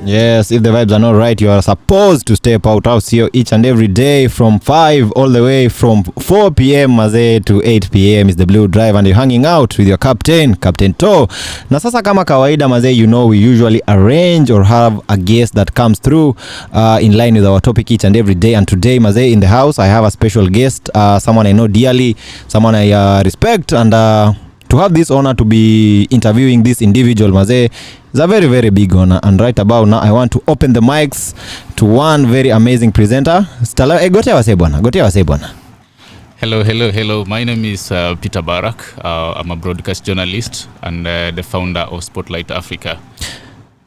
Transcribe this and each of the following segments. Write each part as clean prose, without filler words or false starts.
Yes, if the vibes are not right, you are supposed to step out here each and every day from 5 all the way from 4 p.m. mazee to 8 p.m. is the Blue Drive and you're hanging out with your Captain To. Na sasa kama kawaida mazee, you know we usually arrange or have a guest that comes through in line with our topic each and every day. And today mazee, in the house I have a special guest, someone I know dearly, someone I respect, and to have this honor to be interviewing this individual mazee is a very, very big honor. And right about now, I want to open the mics to one very amazing presenter. Gotea wase bwana. Hello. My name is Peter Barak. I'm a broadcast journalist and the founder of Spotlight Africa.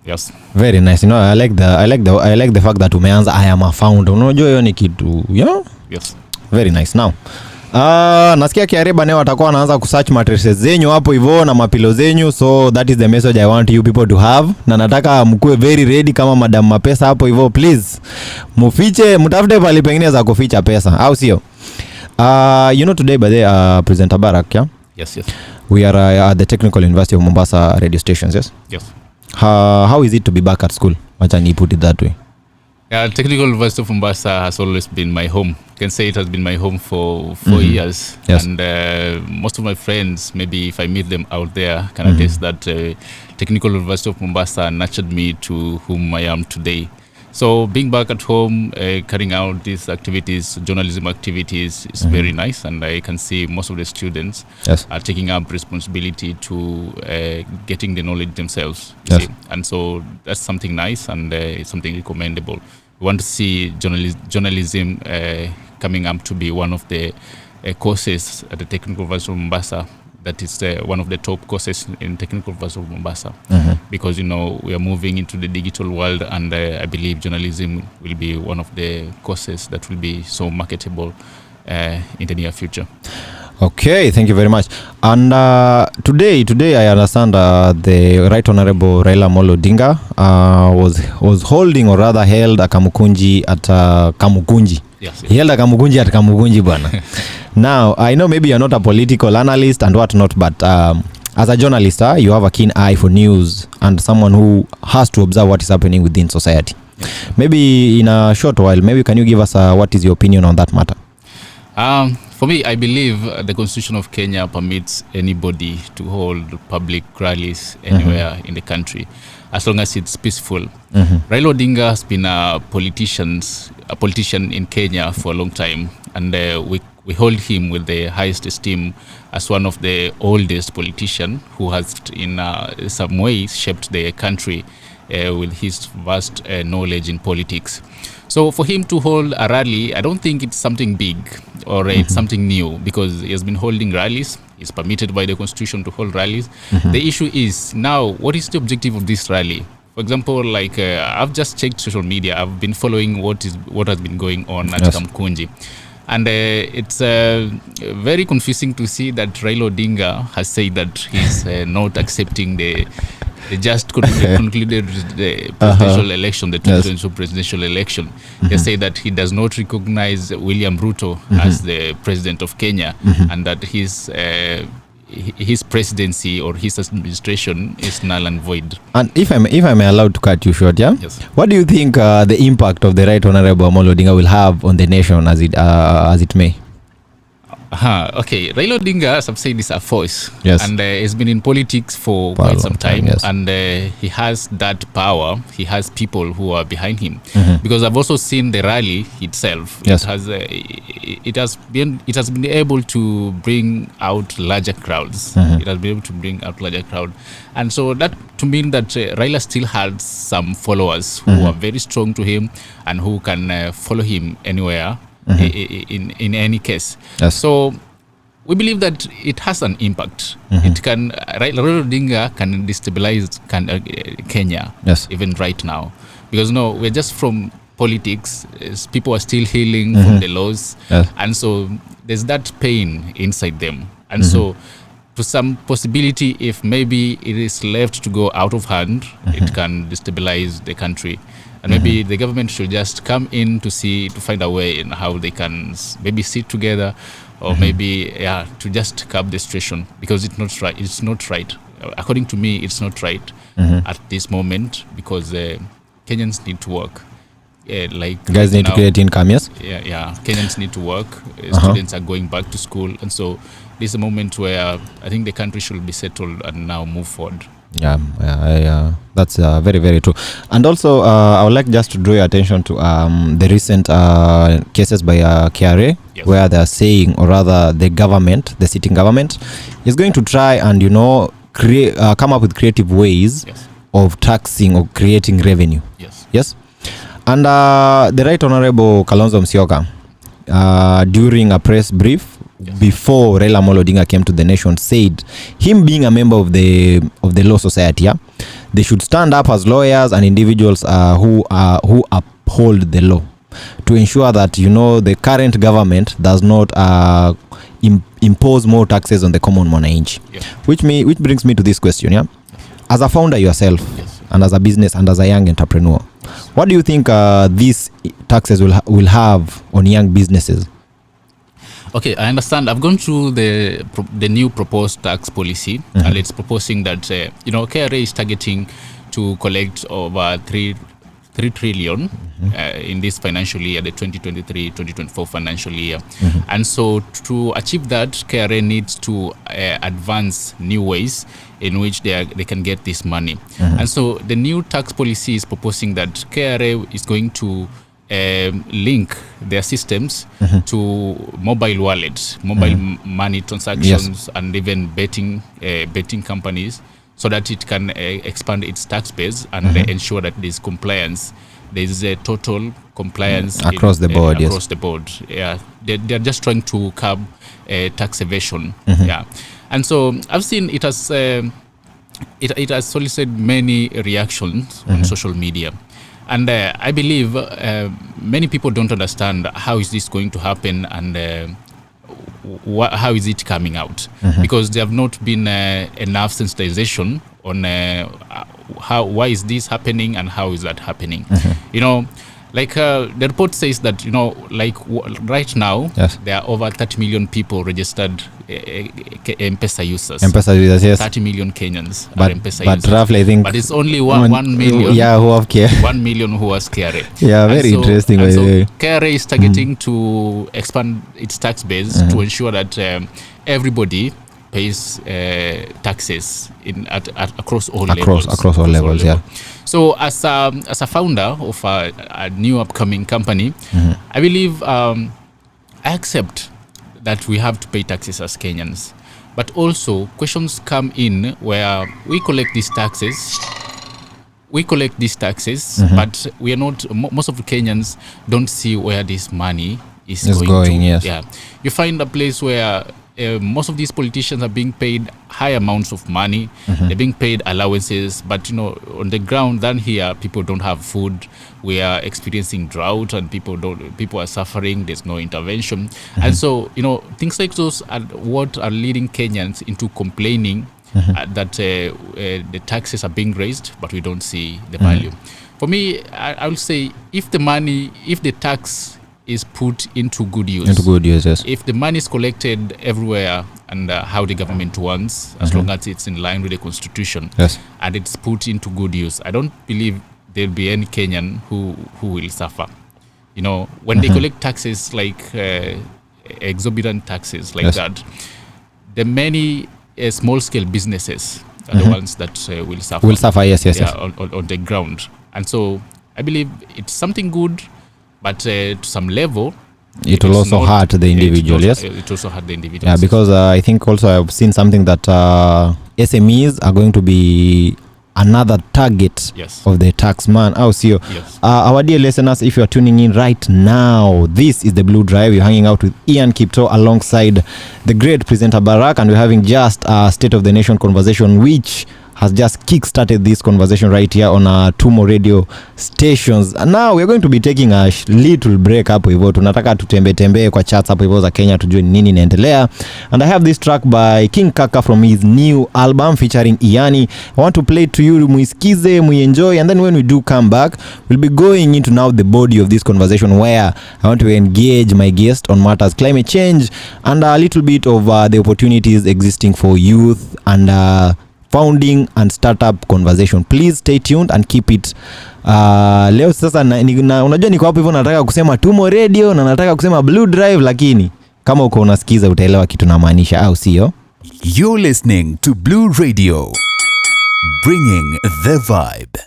Yes. Very nice. You know, I like the fact that umeanza I am a founder. Unajua hiyo ni kitu, you know? Yes. Very nice. Now, nasikia Kiareba leo atakuwa anaanza kusearch mattresses zenyu hapo hivyo na mapilo zenyu, so that is the message I want you people to have, na nataka mkue very ready kama madam mapesa hapo hivyo, please mufiche, mtafute pale pengine za kuficha pesa au sio? You know, today by the presenter Barak, yeah? Yes. We are at the Technical University of Mombasa radio stations, yes? Yes. How is it to be back at school? Wacha ni put it that way. Technical University of Mombasa has always been my home. I can say it has been my home for 4 years. Yes. And most of my friends, maybe if I meet them out there, can attest that Technical University of Mombasa nurtured me to whom I am today. So being back at home, carrying out these activities, journalism activities, is very nice. And I can see most of the students are taking up responsibility to getting the knowledge themselves. Yes. And so that's something nice and it's something recommendable. We want to see journalism coming up to be one of the courses at the Technical University of Mombasa. That is one of the top courses in Technical University of Mombasa. Because, you know, we are moving into the digital world and I believe journalism will be one of the courses that will be so marketable in the near future. Okay, thank you very much. And today I understand the Right Honorable Raila Amolo Odinga was holding or rather held a Kamukunji at Kamukunji. Yes. He held a Kamukunji at Kamukunji bwana. Now, I know maybe you're not a political analyst and whatnot, but as a journalist, you have a keen eye for news and someone who has to observe what is happening within society. Maybe in a short while, maybe can you give us what is your opinion on that matter? For me, I believe the Constitution of Kenya permits anybody to hold public rallies anywhere in the country, as long as it's peaceful. Raila Odinga has been a politician in Kenya for a long time, and we hold him with the highest esteem as one of the oldest politicians who has in some ways shaped the country with his vast knowledge in politics. So for him to hold a rally, I don't think it's something big or it's something new, because he has been holding rallies. He's permitted by the Constitution to hold rallies. The issue is now, what is the objective of this rally? For example, like I've just checked social media. I've been following what has been going on at Kamkunji. And it's very confusing to see that Raila Odinga has said that he's not accepting the just concluded the presidential election, the 2022 presidential election. They say that he does not recognize William Ruto as the president of Kenya, and that his presidency or his administration is null and void. And if I may allowed to cut you short, yeah? Yes. What do you think the impact of the Right Honorable Amolo Odinga will have on the nation as it may? Okay, Raila Odinga, as I've said, is a force. Yes. And he's been in politics for quite some time. Yes. And he has that power. He has people who are behind him. Because I've also seen the rally itself. Yes. It has been able to bring out larger crowds. It has been able to bring out larger crowd. And so that to mean that Raila still has some followers who are very strong to him and who can follow him anywhere. In any case. Yes. So we believe that it has an impact. It can Raila Odinga can destabilize Kenya, even right now, because we're just from politics. People are still healing from the laws, and so there's that pain inside them, and so to some possibility, if maybe it is left to go out of hand, it can destabilize the country. And maybe the government should just come in to find a way in how they can maybe sit together, or maybe to just curb the situation, because it's not right. It's not right. According to me, it's not right at this moment, because Kenyans need to work. Like guys need to create income, yes? Yeah. Kenyans need to work. Students are going back to school, and so this is a moment where I think the country should be settled and now move forward. Yeah, that's very, very true. And also, I would like just to draw your attention to the recent cases by KRA, Yes. where they are saying, or rather, the sitting government, is going to try and come up with creative ways Yes. of taxing or creating revenue. Yes. And the Right Honorable Kalonzo Musyoka, during a press brief, before Raila Amolo Odinga came to the nation, said him being a member of the law society, they should stand up as lawyers and individuals who uphold the law to ensure that the current government does not impose more taxes on the common mwananchi. Which brings me to this question, as a founder yourself, and as a business and as a young entrepreneur, what do you think these taxes will have on young businesses? Okay, I understand. I've gone through the new proposed tax policy, and it's proposing that KRA is targeting to collect over 3 trillion in this financial year, the 2023-2024 financial year. And so to achieve that, KRA needs to advance new ways in which they can get this money. And so the new tax policy is proposing that KRA is going to link their systems to mobile wallets, mobile money transactions, and even betting companies, so that it can expand its tax base and ensure that there's compliance. There's a total compliance across the board. Across the board. Yeah, they're just trying to curb tax evasion. Yeah, and so I've seen it has solicited many reactions on social media. And I believe many people don't understand how is this going to happen and how is it coming out, because there have not been enough sensitization on why is this happening and how is that happening. Like the report says that right now there are over 30 million people registered M-Pesa users. M-Pesa users, yes. 30 million Kenyans are M-Pesa users. But roughly, I think. But it's only 1 million. Yeah, who have care. 1 million who has KRA. Yeah, very interesting. And so KRA is targeting to expand its tax base to ensure that everybody pays taxes across all levels. Across all levels, yeah. So as a founder of a new upcoming company, I believe I accept that we have to pay taxes as Kenyans. But also questions come in where we collect these taxes, but we are not, most of the Kenyans don't see where this money is going to. Yes. Yeah. You find a place where most of these politicians are being paid high amounts of money. They're being paid allowances, but on the ground down here, people don't have food. We are experiencing drought, and people are suffering. There's no intervention, and so things like those are what are leading Kenyans into complaining that the taxes are being raised, but we don't see the value. For me, I will say if the tax is put into good use. Yes. If the money is collected everywhere and how the government wants, as long as it's in line with the constitution, and it's put into good use, I don't believe there'll be any Kenyan who will suffer. When they collect taxes like exorbitant taxes like that, the many small-scale businesses are the ones that will suffer. Yes. On the ground. And so I believe it's something good, but to some level, it will also hurt the individual. It also hurt the individual. Yeah, because I think also I've seen something that SMEs are going to be another target of the tax man. Our dear listeners, if you are tuning in right now, this is the Blue Drive. You're hanging out with Ian Kipto alongside the great presenter Barak, and we're having just a State of the Nation conversation, which has just kick-started this conversation right here on our two more radio stations. And now we're going to be taking a little break hapo hivyo. Tunataka tutembe kwa charts hapo hivyo za Kenya tujue nini inaendelea. And I have this track by King Kaka from his new album featuring Iyani. I want to play it to you, muisikize, muenjoy, and then when we do come back, we'll be going into now the body of this conversation where I want to engage my guest on matters climate change and a little bit of the opportunities existing for youth and founding and startup conversation. Please stay tuned and keep it Leo sasa unajua niko hapo hivyo, nataka kusema Tumo Radio na nataka kusema Blue Drive, lakini kama uko unasikiza utaelewa kitu namaanisha, au sio? You're listening to Blue Radio, bringing the vibe.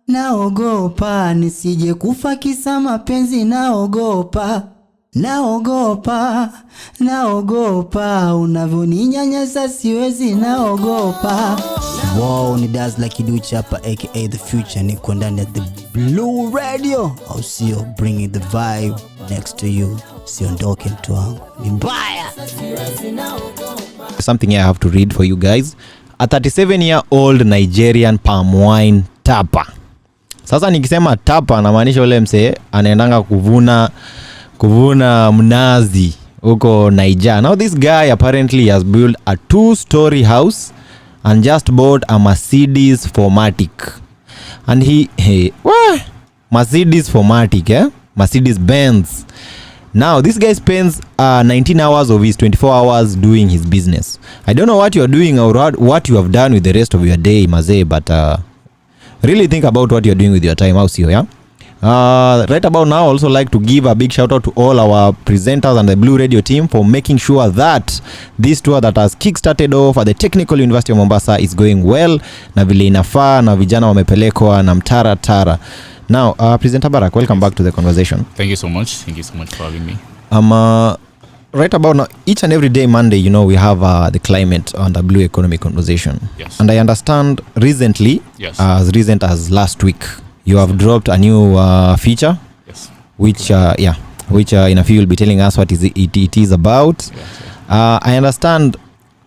Naogopa nisije kufa kisa mapenzi, naogopa unavyoninyanyasa siwezi, naogopa. Wow, ni Dazzler Kiduchi hapa aka The Future, niko ndani ya The Blue Radio, au sio? Bringing the vibe next to you, siondoke mtu wangu, ni mbaya. Something I have to read for you guys. A 37-year-old Nigerian palm wine tapper. Sasa nikisema tapper namaanisha ule msee anaendanga kuvuna mnazi huko Niger. Now this guy apparently has built a 2-story house and just bought a Mercedes 4matic. And Mercedes 4matic, Mercedes Benz. Now this guy spends 19 hours of his 24 hours doing his business. I don't know what you are doing or what you have done with the rest of your day, Maze, but really think about what you are doing with your time. How's you, yeah? Right about now, I also like to give a big shout out to all our presenters and the Blue Radio team for making sure that this tour that has kickstarted off at the Technical University of Mombasa is going well, na vile inafaa na vijana wamepelekwa na mtara. Now, Presenter Barak, welcome back to the conversation. Thank you so much for having me. Right about now, each and every day Monday, you know, we have the climate on the Blue Economy conversation. Yes. And I understand recently, yes, as recent as last week, you have dropped a new feature. Yes. Which in a few you'll be telling us what it is about. Yes, yes. I understand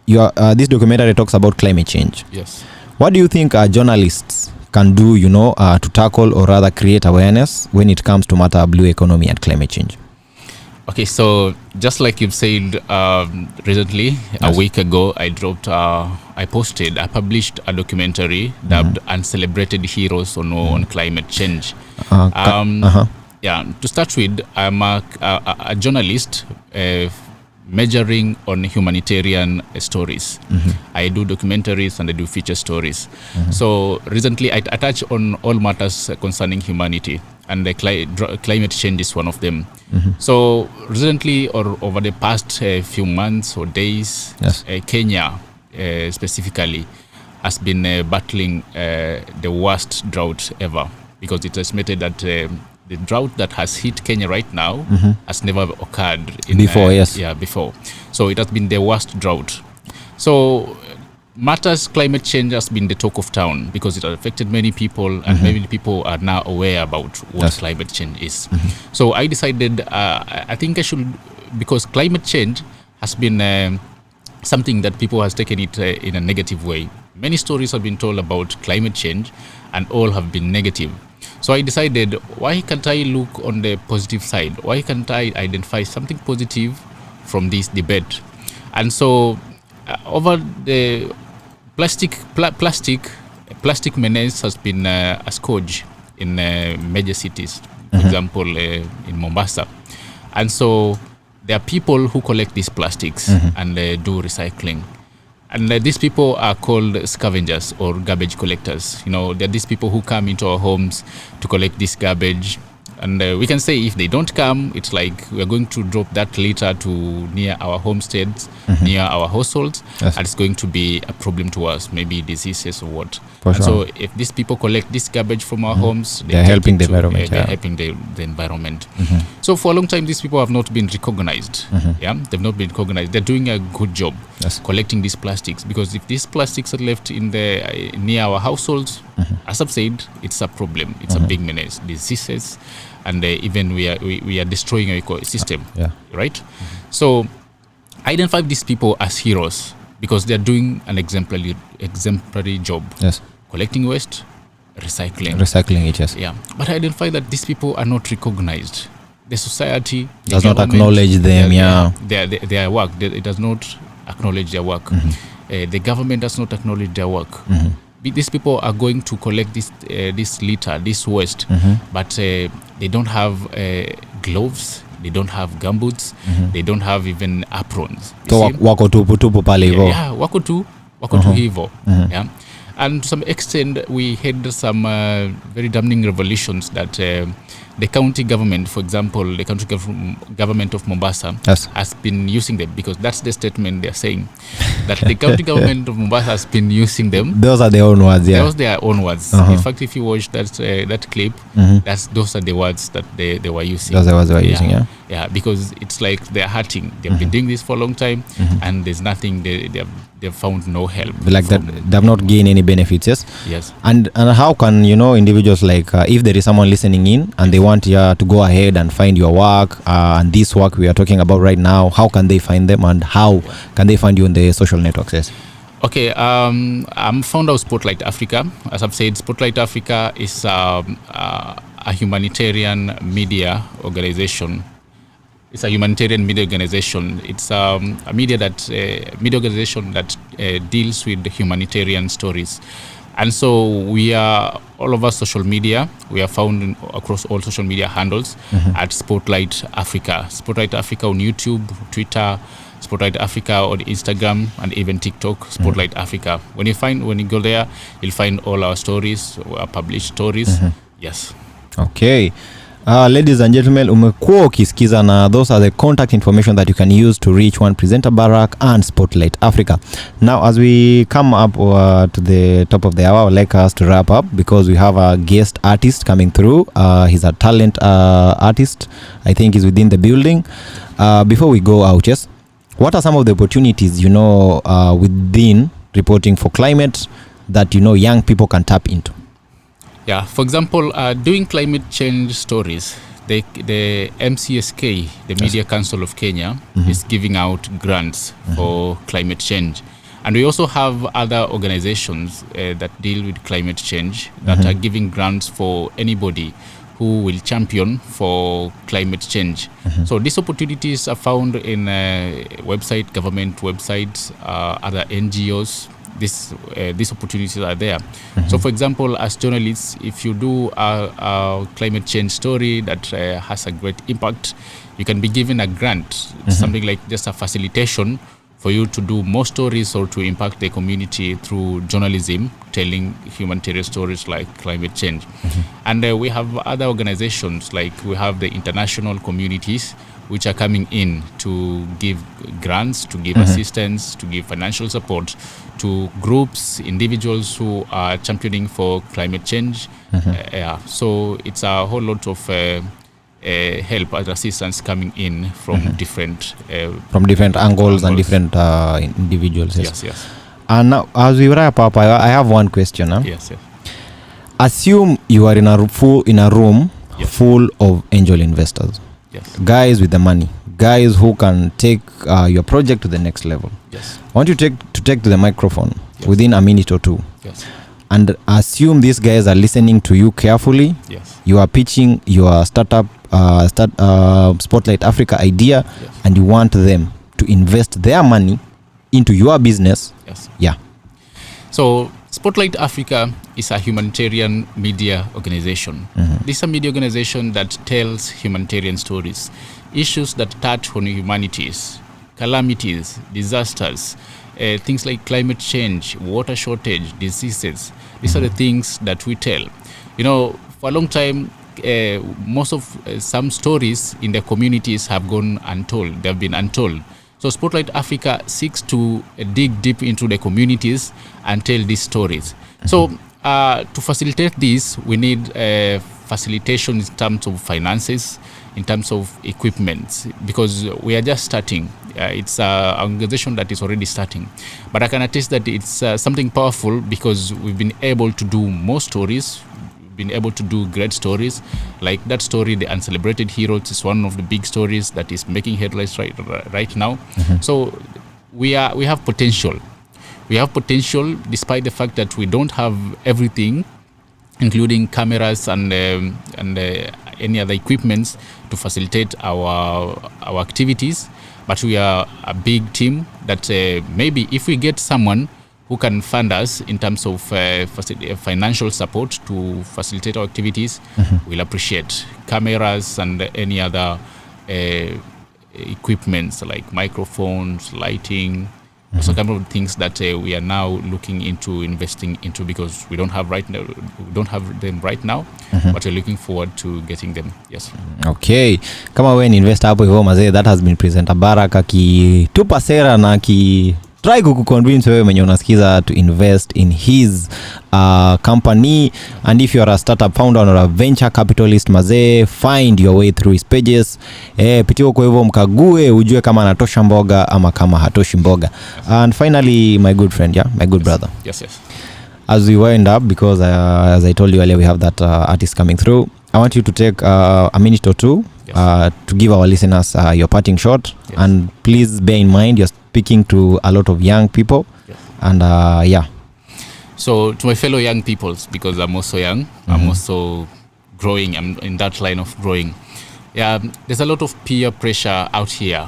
this documentary talks about climate change. Yes. What do you think journalists can do, you know, to tackle or rather create awareness when it comes to matter of Blue Economy and climate change? Okay, so just like you've said, recently, yes, a week ago, I published a documentary dubbed Uncelebrated Heroes on Climate Change. Yeah, to start with, I'm a journalist majoring on humanitarian stories. I do documentaries and I do feature stories. So recently, I touch on all matters concerning humanity, and the climate change is one of them. So recently, or over the past few months or days, yes, Kenya specifically has been battling the worst drought ever, because it's estimated that the drought that has hit Kenya right now has never occurred before. Before. So it has been the worst drought. So climate change has been the talk of town because it has affected many people, and many people are now aware about what, yes, climate change is. So I decided I think I should, because climate change has been something that people has taken it in a negative way. Many stories have been told about climate change and all have been negative. So I decided, why can't I look on the positive side? Why can't I identify something positive from this debate? And so over the plastic menace has been a scourge in major cities, for example, in Mombasa. And so there are people who collect these plastics and do recycling. And these people are called scavengers or garbage collectors. You know, they're these people who come into our homes to collect this garbage. And we can say if they don't come, it's like we're going to drop that litter to near our homesteads, near our households, yes, and it's going to be a problem to us, maybe diseases or what. And so if these people collect this garbage from our homes, they're helping the environment. They're helping the environment. So for a long time, these people have not been recognized. Yeah, they've not been recognized. They're doing a good job, yes, collecting these plastics, because if these plastics are left in the near our households, as I've said, it's a problem. It's a big menace. Diseases, and even we are destroying our ecosystem. Right. So I identify these people as heroes because they are doing an exemplary job. Yes. Collecting waste, recycling it. Yes. Yeah. But I identify that these people are not recognized. The society does not acknowledge them. Their work. It does not acknowledge their work. The government does not acknowledge their work. These people are going to collect this litter, this waste, but they don't have gloves, they don't have gumboots, they don't have even aprons. So wako tupu pale hivyo. Yeah, wako tu hivyo. Yeah. And to some extent, we had some very damning revelations that the county government, for example, the county government of Mombasa Yes. has been using them, because that's the statement they're saying, that the county government of Mombasa has been using them. Those are their own words, yeah. Those are their own words. In fact, if you watch that clip, those are the words that they were using. Those are the words they were using, yeah. Yeah, because it's like they're hurting. They've been doing this for a long time, and there's nothing. They've found no help. Like that, they have not gained any benefits, yes. Yes. And how can individuals, like if there is someone listening in and they want to go ahead and find your work and this work we are talking about right now, how can they find them, and how can they find you on the social networks? Yes. Okay, I'm founder of Spotlight Africa. As I've said, Spotlight Africa is a humanitarian media organization. It's a humanitarian media organization. It's a media organization that deals with the humanitarian stories. And so we are all over social media. We are found across all social media handles at Spotlight Africa. Spotlight Africa on YouTube, Twitter, Spotlight Africa on Instagram, and even TikTok, Spotlight Africa. When you go there, you'll find all our stories, our published stories. Yes. Okay. Ladies and gentlemen, umekuwa ukisikiza, na those are the contact information that you can use to reach one presenter, Barak, and Spotlight Africa. Now, as we come up to the top of the hour, I would like us to wrap up, because we have a guest artist coming through. He's a talent artist. I think he's within the building. Before we go out, yes, what are some of the opportunities, within reporting for climate that, young people can tap into? Yeah, for example, doing climate change stories, the MCSK, the Media Council of Kenya, is giving out grants for climate change. And we also have other organizations that deal with climate change that are giving grants for anybody who will champion for climate change. So these opportunities are found in government websites, other NGOs. These opportunities are there. So, for example, as journalists, if you do a climate change story that has a great impact, you can be given a grant, something like just a facilitation for you to do more stories or to impact the community through journalism, telling humanitarian stories like climate change. And we have other organizations, like we have the international communities, which are coming in to give grants, to give assistance, to give financial support to groups, individuals who are championing for climate change. So it's a whole lot of help and assistance coming in from different angles and different individuals. Yes. And now, as we wrap up, I have one question. Yes. Assume you are in a room full of angel investors. Yes. Guys with the money, guys who can take your project to the next level. Yes. I want you to take to the microphone within a minute or two. Yes. And assume these guys are listening to you carefully. Yes. You are pitching your startup, Spotlight Africa idea, and you want them to invest their money into your business. Yes. Yeah. So Spotlight Africa is a humanitarian media organization. This is a media organization that tells humanitarian stories, issues that touch on humanities, calamities, disasters, things like climate change, water shortage, diseases. These are the things that we tell. For a long time, some stories in the communities have gone untold. They've been untold. So Spotlight Africa seeks to dig deep into the communities and tell these stories. So to facilitate this, we need facilitation in terms of finances, in terms of equipment, because we are just starting. It's an organization that is already starting. But I can attest that it's something powerful, because we've been able to do more stories, been able to do great stories. Like that story, The Uncelebrated Heroes, is one of the big stories that is making headlines right now. So we have potential. We have potential despite the fact that we don't have everything, including cameras and any other equipments to facilitate our activities. But we are a big team that maybe if we get someone who can fund us in terms of financial support to facilitate our activities, we'll appreciate cameras and any other equipments like microphones, lighting, So kind of things that we are now looking into investing into, because we don't have them right now, but we're looking forward to getting them. Yes. Okay, kama wewe ni investor hapo hivyo mazee, that has been presenter Barak akitupa sera na try kukuconvince wewe mwenye unasikiza to invest in his company. And if you are a startup founder or a venture capitalist mazee, find your way through his pages. Pitio kwa hivyo mkague ujue kama anatosha mboga ama kama hatoshi mboga. And finally, my good friend, my good brother. Yes. As we wind up, because as I told you earlier, we have that artist coming through. I want you to take a minute or two to give our listeners your parting shot. Yes. And please bear in mind, you're speaking to a lot of young people. Yes. And so to my fellow young peoples, because I'm also young, I'm also growing, I'm in that line of growing. There's a lot of peer pressure out here.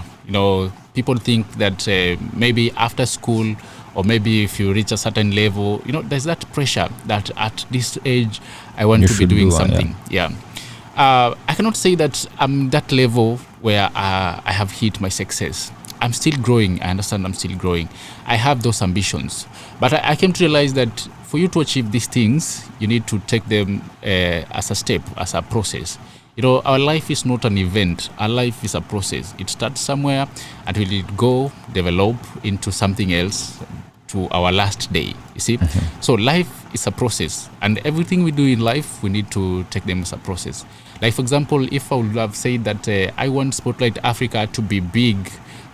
People think that maybe after school, or maybe if you reach a certain level, there's that pressure that at this age I want to be doing something. I cannot say that I'm that level where I have hit my success. I'm still growing. I understand I'm still growing. I have those ambitions. But I came to realize that for you to achieve these things, you need to take them as a step, as a process. Our life is not an event. Our life is a process. It starts somewhere and will go, develop into something else to our last day. You see? So life is a process. And everything we do in life, we need to take them as a process. Like, for example, if I would have said that I want Spotlight Africa to be big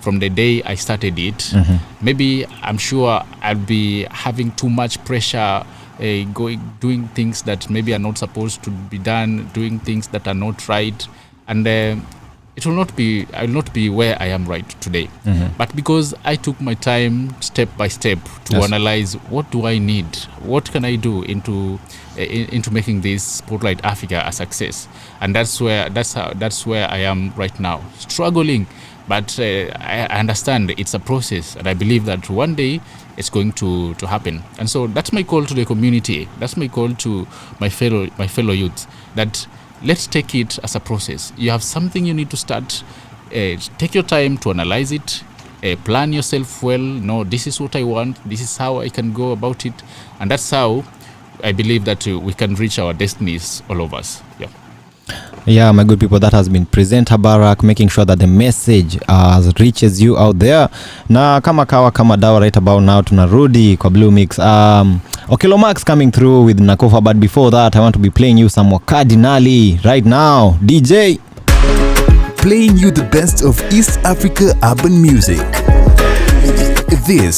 from the day I started it, maybe I'm sure I'll be having too much pressure, doing things that maybe are not supposed to be done, doing things that are not right, and I will not be where I am right today. But because I took my time step by step to analyze what do I need, what can I do into making this Spotlight Africa a success, and that's where I am right now, struggling. But I understand it's a process, and I believe that one day it's going to happen. And so that's my call to the community. That's my call to my fellow youth, that let's take it as a process. You have something you need to start. Take your time to analyze it. Plan yourself well. No, this is what I want. This is how I can go about it. And that's how I believe that we can reach our destinies, all of us. Yeah, my good people, that has been presenter Barak, making sure that the message reaches you out there. Na kama dawa right about now, tunarudi kwa Blue Mix. Okelo Max coming through with Nakofa, but before that I want to be playing you some more Cardinali right now. DJ playing you the best of East Africa urban music. This